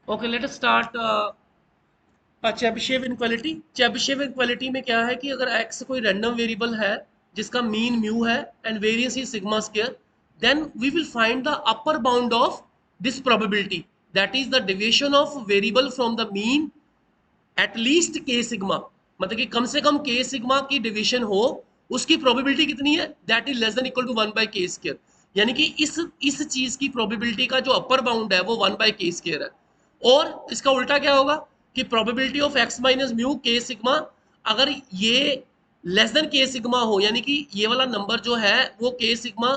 Okay, late us start Chebyshev inequality. Chebyshev inequality में क्या है कि अगर x कोई रैंडम वेरिएबल है जिसका मीन म्यू है and variance is sigma square, then we will find the upper bound of this probability, that is the deviation of variable from the mean at least k sigma. मतलब कि कम से कम के sigma की division हो, उसकी probability कितनी है, that is less than equal to 1/k²। यानी कि इस चीज की प्रोबेबिलिटी का जो अपर बाउंड है वो 1/k² है। और इसका उल्टा क्या होगा कि probability of x minus mu k sigma, अगर ये लेस देन के सिग्मा हो, यानी कि ये वाला नंबर जो है वो के सिग्मा,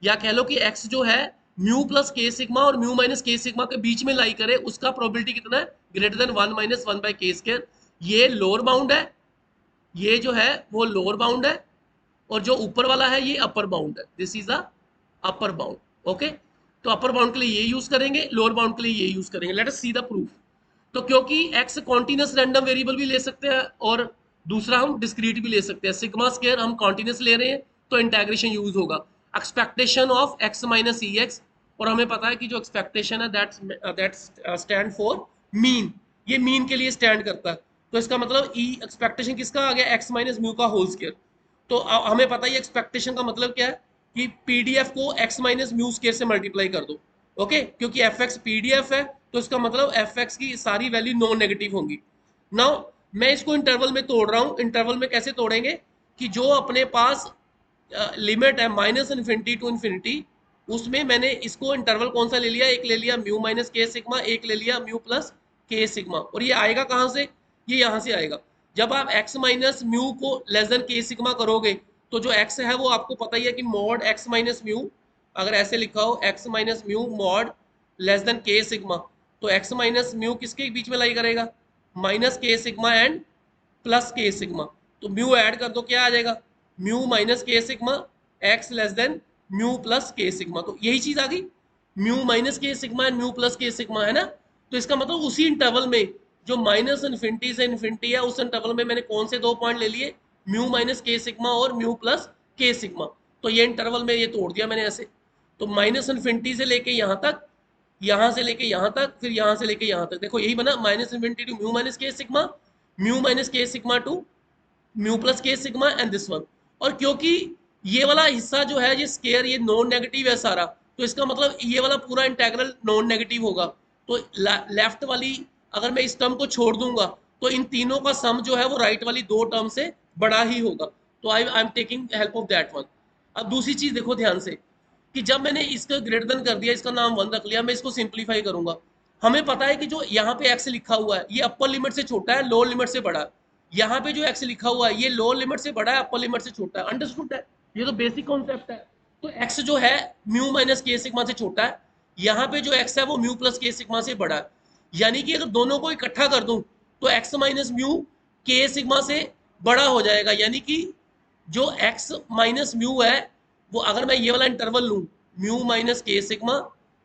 या कह लो कि x जो है म्यू प्लस के सिग्मा और म्यू माइनस के सिग्मा के बीच में लाई करे, उसका प्रोबेबिलिटी कितना है, ग्रेटर देन 1 - 1/k²। ये लोअर बाउंड है, ये जो है वो लोअर बाउंड है, और जो ऊपर वाला है ये अपर बाउंड है। This is the upper bound. Okay, तो अपर बाउंड के लिए ये यूज करेंगे, लोअर बाउंड के लिए ये यूज करेंगे। Let us see the proof. तो क्योंकि x कॉन्टिन्यूस रैंडम वेरिएबल भी ले सकते हैं और दूसरा हम डिस्क्रीट भी ले सकते हैं, सिग्मा स्क्वायर हम कॉन्टिन्यूस ले रहे हैं तो इंटेग्रेशन यूज होगा। Expectation of x minus E x, और हमें पता है कि जो एक्सपेक्टेशन है दैट स्टैंड फॉर मीन, ये मीन के लिए स्टैंड करता है। तो इसका मतलब ई एक्सपेक्टेशन किसका आ गया, x माइनस म्यू का होल स्क्वायर। तो हमें पता है एक्सपेक्टेशन का मतलब क्या है कि पीडीएफ को x माइनस म्यू स्क्वायर से मल्टीप्लाई कर दो। ओके, क्योंकि एफ एक्स पीडीएफ है तो इसका मतलब एफ एक्स की सारी वैल्यू नॉन नेगेटिव होंगी। नाउ मैं इसको इंटरवल में तोड़ रहा हूं। इंटरवल में कैसे तोड़ेंगे कि जो अपने पास लिमिट है माइनस इन्फिनिटी टू इन्फिनिटी, उसमें मैंने इसको इंटरवल कौन सा ले लिया, एक ले लिया म्यू माइनस के सिग्मा, एक ले लिया म्यू प्लस के सिग्मा। और ये आएगा कहां से, ये यहां से आएगा। जब आप x माइनस म्यू को लेस देन के सिग्मा करोगे तो जो x है वो आपको पता ही है कि मॉड x माइनस म्यू, अगर ऐसे लिखा हो x minus mu mod less than के सिग्मा, तो x माइनस म्यू किसके बीच में लाई करेगा, minus k sigma and plus k sigma. तो म्यू ऐड कर दो, क्या आ जाएगा, mu minus k sigma x less than mu plus k sigma. तो यही चीज आ गई, mu minus k sigma and mu plus k sigma, है ना। तो इसका मतलब उसी इंटरवल में जो माइनस इन्फिनिटी से इन्फिनिटी है, उस इंटरवल में मैंने कौन से दो पॉइंट ले लिए, म्यू माइनस के सिग्मा और म्यू प्लस के सिग्मा। तो ये इंटरवल में ये तोड़ दिया मैंने ऐसे। तो माइनस इन्फिनिटी से लेके यहाँ तक, यहाँ से लेके यहाँ तक, फिर यहाँ से लेके यहाँ तक, देखो यही बना minus infinity to mu minus k sigma, mu minus k sigma to mu plus k sigma and this one. और क्योंकि ये वाला हिस्सा जो है ये स्केयर, ये नॉन नेगेटिव है सारा, तो इसका मतलब ये वाला पूरा इंटेग्रल नॉन नेगेटिव होगा। तो लेफ्ट वाली अगर मैं इस टर्म को छोड़ दूंगा तो इन तीनों का सम जो है वो राइट वाली दो टर्म से बड़ा ही होगा। तो I am taking help of that one. अब दूसरी चीज देखो ध्यान से कि जब मैंने इसका ग्रेटर देन कर दिया, इसका नाम 1 रख लिया, मैं इसको सिंप्लीफाई करूंगा। हमें पता है कि जो यहाँ पे x लिखा हुआ है ये अपर लिमिट से छोटा है, लोअर लिमिट से बड़ा है। यहाँ पे जो x लिखा हुआ है ये लोअर लिमिट से बड़ा है, अपर लिमिट से छोटा है। अंडरस्टूड है, ये तो बेसिक कॉन्सेप्ट है। तो x जो है म्यू माइनस के सिग्मा से छोटा है, यहाँ पे जो x है वो म्यू प्लस के सिग्मा से बड़ा है। यानी कि अगर दोनों को इकट्ठा कर दूं तो x minus mu k sigma से बड़ा हो जाएगा। यानी कि जो x माइनस म्यू है वो, अगर मैं ये वाला इंटरवल लूं mu minus k sigma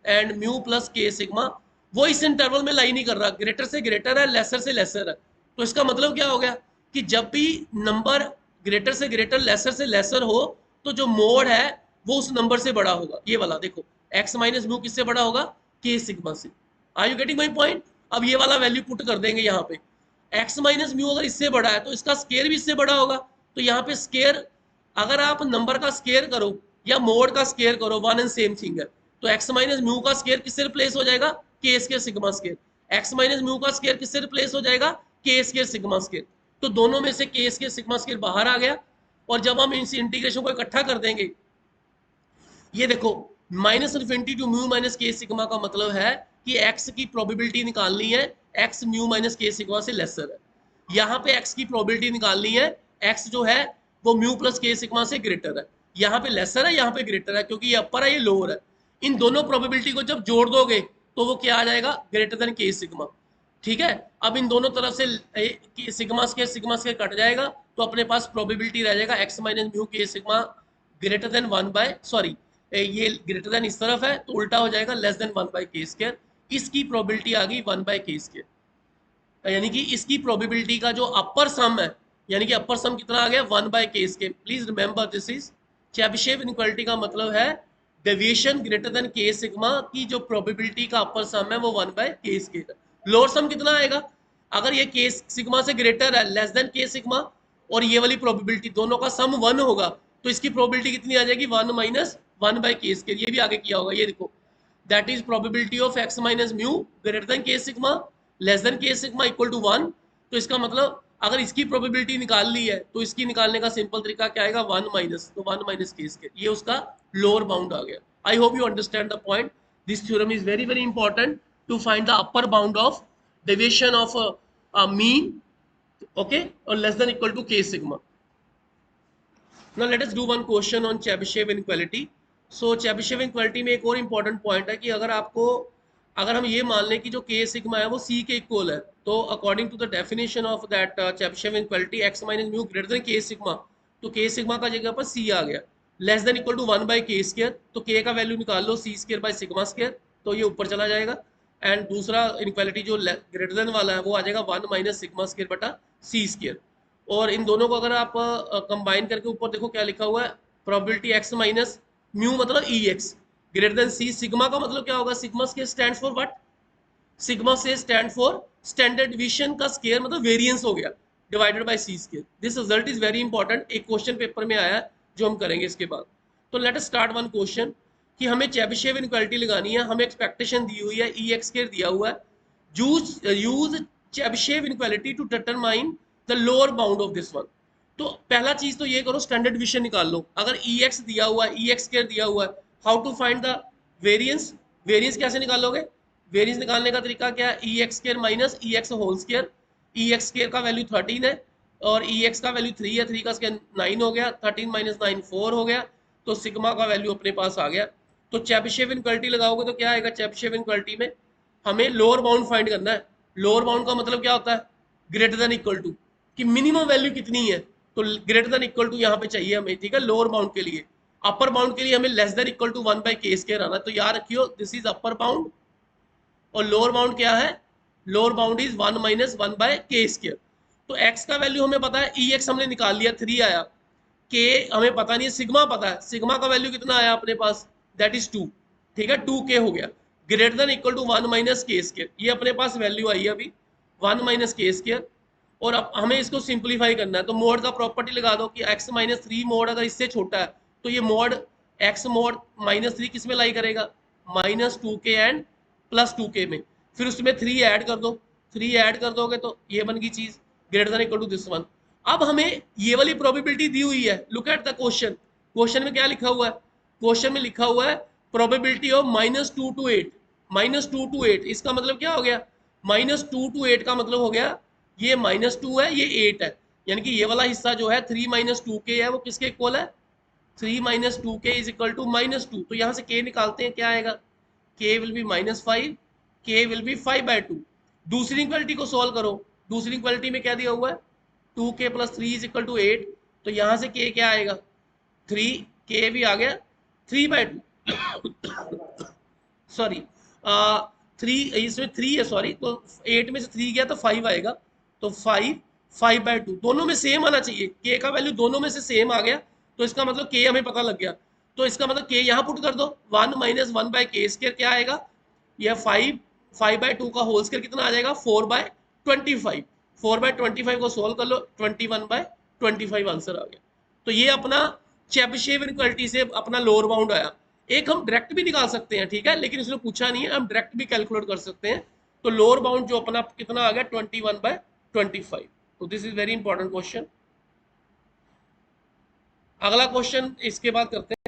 and mu plus k sigma, वो इस इंटरवल में लाई नहीं कर रहा, ग्रेटर से ग्रेटर है, लेसर से लेसर है। तो इसका मतलब क्या हो गया कि जब भी नंबर ग्रेटर से ग्रेटर लेसर से लेसर हो तो जो मोड है वो उस नंबर से बड़ा होगा। ये वाला देखो, x माइनस म्यू किससे बड़ा होगा, के सिग्मा से। Are you getting my point. अब ये वाला वैल्यू पुट कर देंगे यहाँ पे, x माइनस म्यू अगर इससे बड़ा है तो इसका स्केयर भी इससे बड़ा होगा। तो यहाँ पे स्केयर, अगर आप नंबर का स्केयर करो या मोड का स्केयर करो, वन एंड सेम थिंग है। तो x माइनस म्यू का स्केयर किससे रिप्लेस हो जाएगा, के square sigma square. x minus mu का स्केयर किससे रिप्लेस हो जाएगा, के स्केयर सिग्मा स्केयर। तो दोनों में से के स्केयर सिग्मा स्केयर बाहर आ गया। और जब हम इस इंटीग्रेशन को इकट्ठा कर देंगे, ये देखो minus infinity to mu minus k sigma का मतलब है कि x की प्रोबेबिलिटी निकालनी है, x mu minus k sigma से लेसर है। यहाँ पे x की प्रोबेबिलिटी निकालनी है, x जो है वो म्यू प्लस के सिग्मा से ग्रेटर है। यहाँ पे लेसर है, यहाँ पे ग्रेटर है, क्योंकि ये अपर है ये लोअर है। इन दोनों प्रोबेबिलिटी को जब जोड़ दोगे तो वो क्या आ जाएगा, ग्रेटर देन के सिग्मा। ठीक है, अब इन दोनों तरफ से सिग्मा स्केयर कट जाएगा तो अपने पास प्रोबेबिलिटी रह जाएगा x minus mu k sigma greater than 1 by, sorry ये ग्रेटर देन इस तरफ है तो उल्टा हो जाएगा लेस देन 1/k²। इसकी प्रोबेबिलिटी आ गई 1/k²। यानी कि इसकी प्रोबेबिलिटी का जो अपर सम है, यानी कि अपर सम कितना आ गया, 1/k²। Please remember this is Chebyshev inequality का मतलब है डेविएशन ग्रेटर देन के सिग्मा की जो प्रोबेबिलिटी का अपर सम है वो 1/k² है। लोअर सम कितना आएगा, अगर ये के सिग्मा से ग्रेटर है, लेस देन के सिग्मा, और ये वाली प्रोबेबिलिटी दोनों का सम 1 होगा, तो इसकी प्रोबेबिलिटी कितनी आ जाएगी, 1 माइनस 1 बाई के स्क्वायर। ये भी आगे किया होगा, ये देखो, that is probability of x minus mu greater than के सिग्मा लेस देन के सिग्मा इक्वल टू 1। तो इसका मतलब अगर इसकी प्रोबेबिलिटी निकाल ली है तो इसकी निकालने का सिंपल तरीका क्या आएगा, 1 माइनस, तो 1 माइनस के स्क्वायर, ये उसका लोअर बाउंड आ गया। I hope you understand the point. This theorem is very very important to find the upper bound of deviation of a mean, okay, or less than equal to k sigma. Now let us do one question on Chebyshev inequality. So Chebyshev inequality में एक और important point है कि अगर हम ये मान लें कि जो k सिग्मा है वो c के इक्वल है, तो according to the definition of that Chebyshev inequality x minus mu greater than k sigma, तो k sigma का जगह पर c आ गया, less than equal to 1 by k square, तो k का वैल्यू निकाल लो c square by sigma square, तो ये ऊपर चला जाएगा। एंड दूसरा इनक्वालिटी जो ग्रेटर देन वाला है वो आ जाएगा 1 माइनस सिग्मा स्क्वायर बटा सी स्क्वायर। और इन दोनों को अगर आप कंबाइन करके ऊपर देखो क्या लिखा हुआ है, प्रोबेबिलिटी एक्स माइनस म्यू मतलब E x greater than c, sigma का मतलब क्या होगा, sigma square stands for what, sigma से स्टैंड फॉर स्टैंडर्ड डिवीजन का स्क्वायर मतलब वेरिएंस हो गया, divided by c square. This result is very important, एक क्वेश्चन पेपर में आया है जो हम करेंगे इसके बाद। तो let us start one question कि हमें चेबिशेव इनक्वालिटी लगानी है, हमें एक्सपेक्टेशन दी हुई है ई एक्स स्क्वायर दिया हुआ है, use Chebyshev inequality to determine the lower bound of this one. तो पहला चीज तो ये करो, स्टैंडर्ड डिवीजन निकाल लो। अगर ई एक्स दिया हुआ है, ई एक्स स्क्वायर दिया हुआ है, how to find the variance, variance कैसे निकालोगे, वेरिएंस निकालने का तरीका क्या है, E x square minus E x whole square, E x square का वैल्यू 13 है और ई एक्स का वैल्यू 3 है, 3 का स्क्वायर 9 हो गया, 13 माइनस 9 4 हो गया, तो सिग्मा का वैल्यू अपने पास आ गया। तो चेबिशेव इनक्वालिटी लगाओगे तो क्या आएगा, चेबिशेव इनक्वालिटी में हमें लोअर बाउंड फाइंड करना है। लोअर बाउंड का मतलब क्या होता है, ग्रेटर देन इक्वल टू, कि मिनिमम वैल्यू कितनी है, तो ग्रेटर देन इक्वल टू यहाँ पे चाहिए हमें, ठीक है, लोअर बाउंड के लिए। अपर बाउंड के लिए हमें less than equal to 1 by k square आना, तो याद रखियो दिस इज अपर बाउंड, और लोअर बाउंड क्या है, lower bound is 1 minus 1 by k square. तो x का वैल्यू हमें पता है, ई एक्स हमने निकाल लिया 3 आया, के हमें पता नहीं है, सिग्मा पता है, सिग्मा का वैल्यू कितना आया अपने पास, दैट इज 2, ठीक है, 2k हो गया, greater than equal to 1 minus k square, ये अपने पास वैल्यू आई है अभी 1 माइनस के स्क्वायर। और अब हमें इसको सिंप्लीफाई करना है, तो मोड का प्रॉपर्टी लगा दो कि x माइनस 3 मोड अगर इससे छोटा है तो ये मोड x मोड माइनस 3 किस में लाई करेगा, minus 2k and plus 2k में, फिर उसमें 3 ऐड कर दो, 3 ऐड कर दोगे तो ये बन गई चीज greater than equal to this one. अब हमें ये वाली प्रोबेबिलिटी दी हुई है, look at the question, question में क्या लिखा हुआ है, क्वेश्चन में लिखा हुआ है प्रोबेबिलिटी ऑफ -2 to 8, -2 to 8, इसका मतलब क्या हो गया, -2 to 8 का मतलब हो गया ये -2 है, ये 8 है, यानी कि ये वाला हिस्सा जो है 3 माइनस 2k है वो किसके इक्वल है, 3 minus 2k is equal to -2। तो यहाँ से k निकालते हैं, क्या आएगा, k will be -5, k will be 5/2। दूसरी इक्वालिटी को सॉल्व करो, दूसरी इक्वालिटी में क्या दिया हुआ है, 2k plus 3 is equal to 8, तो यहाँ से k क्या आएगा, 3, k भी आ गया 3/2 सॉरी 3, इसमें 3 है सॉरी, तो 8 में से 3 गया तो 5 आएगा, तो 5/2 दोनों में सेम आना चाहिए, k का वैल्यू दोनों में से सेम आ गया, तो इसका मतलब k हमें पता लग गया, तो इसका मतलब k यहाँ पुट कर दो, 1 माइनस 1 बाई के स्क्वायर क्या आएगा, यह 5/2 का होल स्क्वायर कितना आ जाएगा, 4/25, 4/25 को सोल्व कर लो, 21/25 आंसर आ गया। तो ये अपना चेबिशेव इनक्वालिटी से अपना लोअर बाउंड आया। एक हम डायरेक्ट भी निकाल सकते हैं, ठीक है, लेकिन इसने पूछा नहीं है, हम डायरेक्ट भी कैलकुलेट कर सकते हैं। तो लोअर बाउंड जो अपना कितना आ गया, 21/25। तो this is very important question. अगला क्वेश्चन इसके बाद करते हैं।